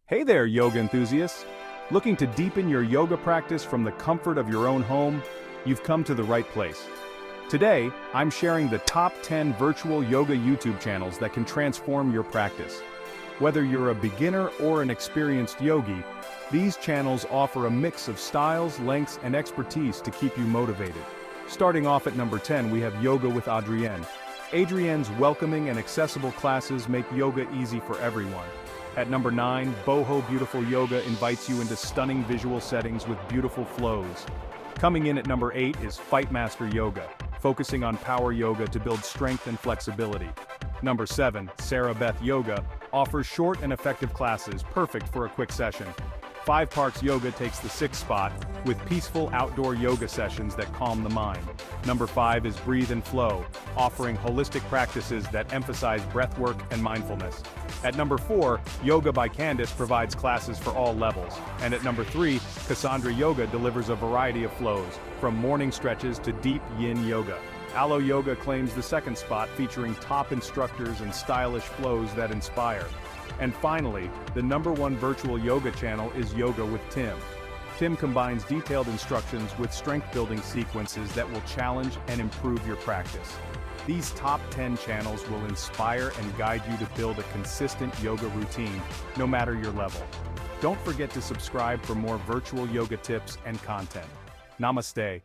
Hey there, yoga enthusiasts! Looking to deepen your yoga practice from the comfort of your own home? You've come to the right place. Today, I'm sharing the top 10 virtual yoga YouTube channels that can transform your practice. Whether you're a beginner or an experienced yogi, these channels offer a mix of styles, lengths, and expertise to keep you motivated. Starting off at number 10, we have Yoga with Adrienne. Adrienne's welcoming and accessible classes make yoga easy for everyone. At number 9, Boho Beautiful Yoga invites you into stunning visual settings with beautiful flows. Coming in at number 8 is Fight Master Yoga, focusing on power yoga to build strength and flexibility. Number 7, Sarah Beth Yoga, offers short and effective classes perfect for a quick session. 5 Parks Yoga takes the 6th spot, with peaceful outdoor yoga sessions that calm the mind. Number 5 is Breathe and Flow, offering holistic practices that emphasize breathwork and mindfulness. At number 4, Yoga by Candice provides classes for all levels. And at number 3, Cassandra Yoga delivers a variety of flows, from morning stretches to deep yin yoga. Aloe Yoga claims the 2nd spot, featuring top instructors and stylish flows that inspire. And finally, the number 1 virtual yoga channel is Yoga with Tim. Tim combines detailed instructions with strength-building sequences that will challenge and improve your practice. These top 10 channels will inspire and guide you to build a consistent yoga routine, no matter your level. Don't forget to subscribe for more virtual yoga tips and content. Namaste.